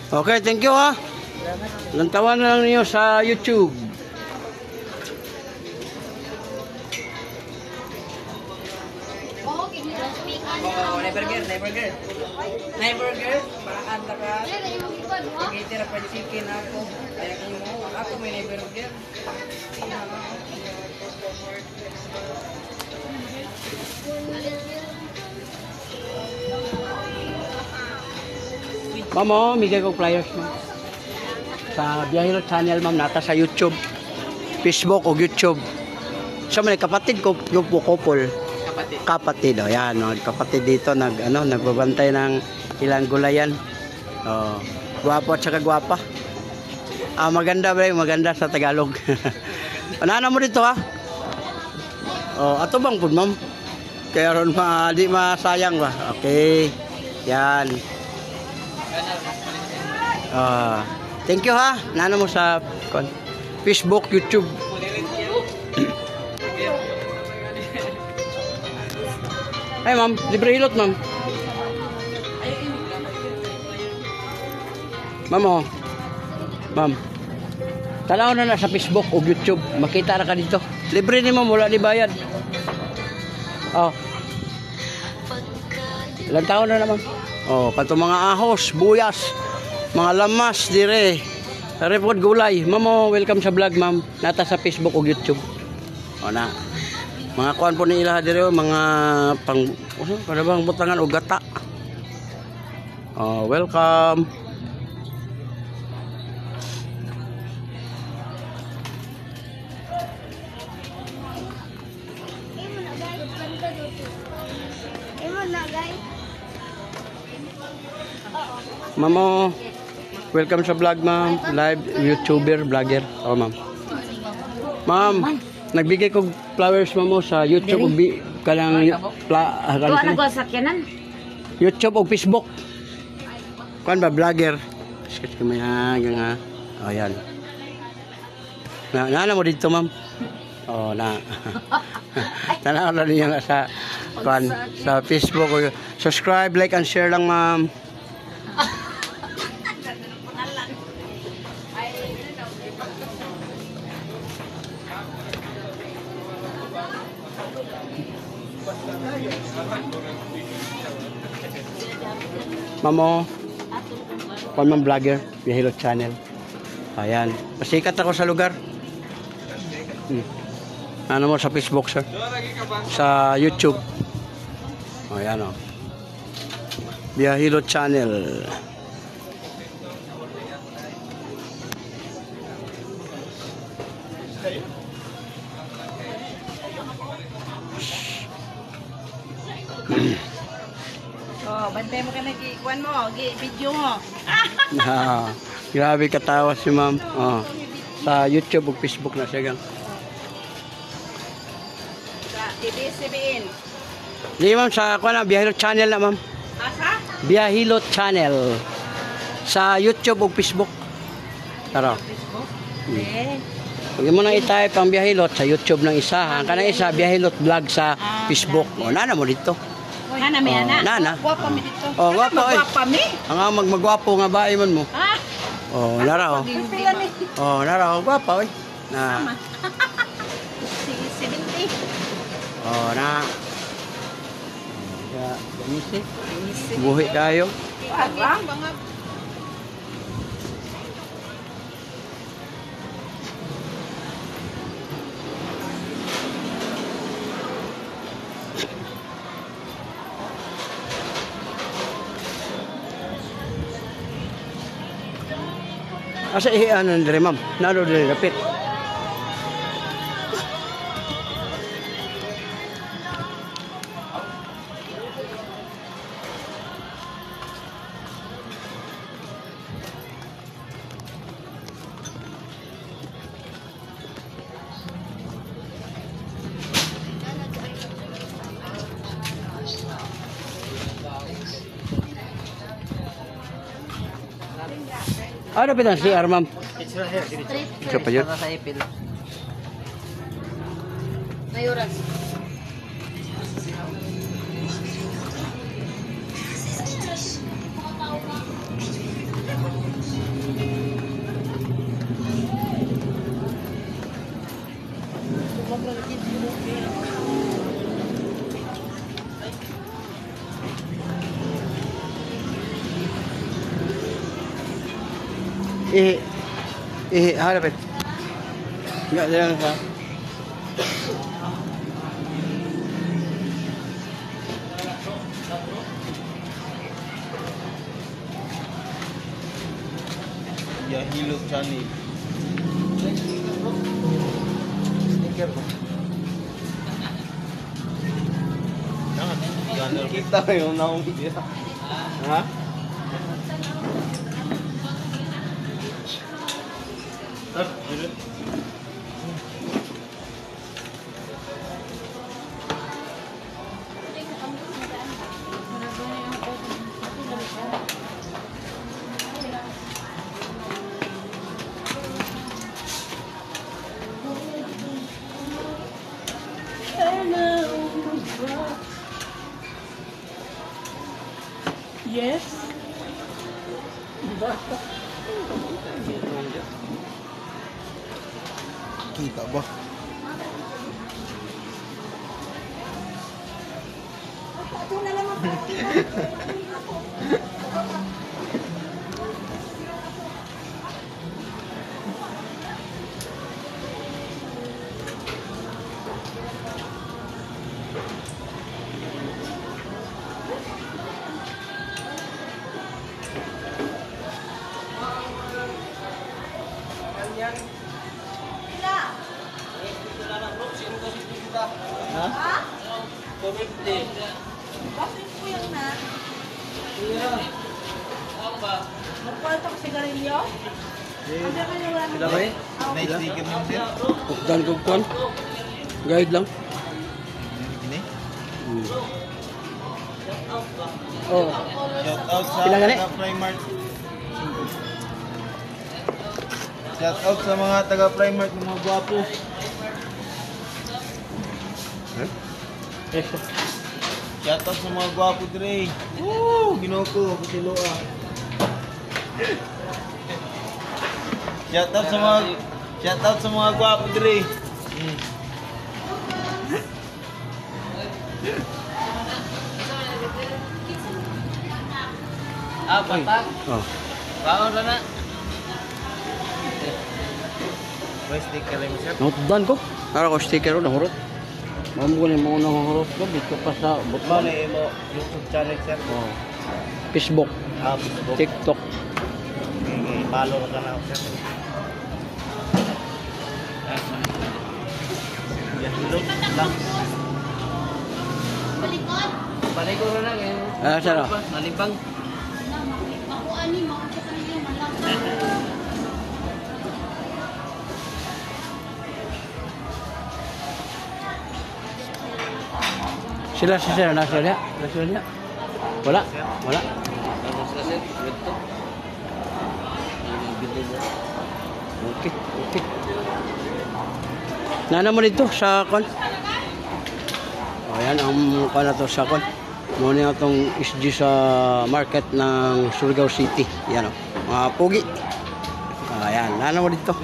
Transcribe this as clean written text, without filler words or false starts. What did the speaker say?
Okay, thank you ha. Lantawan na lang niyo sa YouTube. Oh, burger. Parang ka. Pagkitira pa chicken ako. Kaya kung mo, ako may burger. Ma'am, bigay ko flyers mo. Sa Biyahero channel, ma'am, nata sa YouTube, Facebook o YouTube. So, may kapatid ko, yung couple. Kapatid, oh, yan, no, kapatid dito, nagbabantay ng ilang gulayan. Oh, guwapo at saka guwapa. Maganda ba, maganda sa Tagalog. Ano mo dito, ha? Oh, ato bang po, ma'am? Kaya ron di masayang ba? Okay. Yan. Thank you ha. Nano mo sa Facebook, YouTube. Ay ma'am, libre hilot ma'am. Ma'am oh. Ma'am. Tanaw na sa Facebook o YouTube. Makita na ka dito. Libre ni ma'am, wala ni bayad. Oh. Ilang taon na naman. Oh, kato mga ahos, buyas, mga lamas dire. Report gulay. Ma'am, welcome sa vlog, ma'am. Nata sa Facebook o YouTube. O na. Mga kuan po ni ila dire, mga para bang butangan o gata. Oh, welcome. Mamo, welcome sa vlog, ma'am. Live YouTuber, vlogger. Oh, ma'am. Ma'am, nagbigay ko flowers mo sa YouTube o kanang YouTube o Facebook. Kuan ba vlogger? Sketch ko may nga. Oh, yan. Na mo dito, ma'am. Oh, na. Tanaw na niya sa kuan sa Facebook. Subscribe, like and share lang, ma'am. Mamo, pamang vlogger, Biyahero channel. Ayan, pasikat ako sa lugar. Ano mo sa Facebook, sir? Sa YouTube. Ayan o. Biyahero channel. Oh, bantay mo ka na ikuan mo, video mo. Grabe katawa si ma'am. Oh. Sa YouTube o Facebook na siya gang. Sa ABS-CBN. Di ma'am, sa kuan na Biyahero channel na ma'am. Asa? Biyahero channel. Sa YouTube o Facebook. Tara. Facebook? Eh. Huwag mo nang i-type ang Biyahilot sa YouTube ng isa. Ang kanang isa, Biyahilot vlog sa Facebook. O, nana mo dito. Nana, may ana. Nana. Gwapa mi dito. Oh, gwapa oy. Gwapa mi. Ang magwapo nga ba man mo. Ah. Oh, nara oh. Oh, nara oh, gwapa oy. Na. 70. Oh, na. Ya, ganisi. Buhi kayo. Parang mga Asa ano dire ma'am? Nano dire dapit. Ano pitang CR ma'am? Ito pa yun. may oras. Harapin. Enggak lang sa. Ya hilot channel. Sticker ko. Kita yung naong video. Ha? Yes. Kita ba? Ha? Bakit po yung na? Magpalta ko sigarilyo? Ano ka yung wala? Sila ba eh? Nice sticker mo sir. Kukdan. Guide lang. Ini. Oh. Shout out sa Pila gani? taga Primark. Shout out sa mga taga Primark ng mga gwapo. Shout out sa mga gwapo dire. Woo! Ginoo ko, patiloa. Shout out sa mga gwapo dire. Patag. Oh. Baon na na. May sticker lang sir. Nautudan ko. Para ko sticker na hurot. Mamo ko ni mo nang hurot ko dito pa sa Bale butban. mo YouTube channel sir. Oh. Facebook, Facebook. TikTok. Follow ka na sir. Yan lang. Balikod. Balikod na lang eh. Ah, saan o? Nalibang. Makuha ni mo. Sa kanila malaki. Sila nasa dia. Nasa dia. Wala. Tapos kasi, ito. Okay. Nana mo dito sa kon. Oh, yan ang kon na to sa kon. Muna itong SG sa market ng Surigao City. Yan o. Mga pugi. Ayan. Nana mo dito.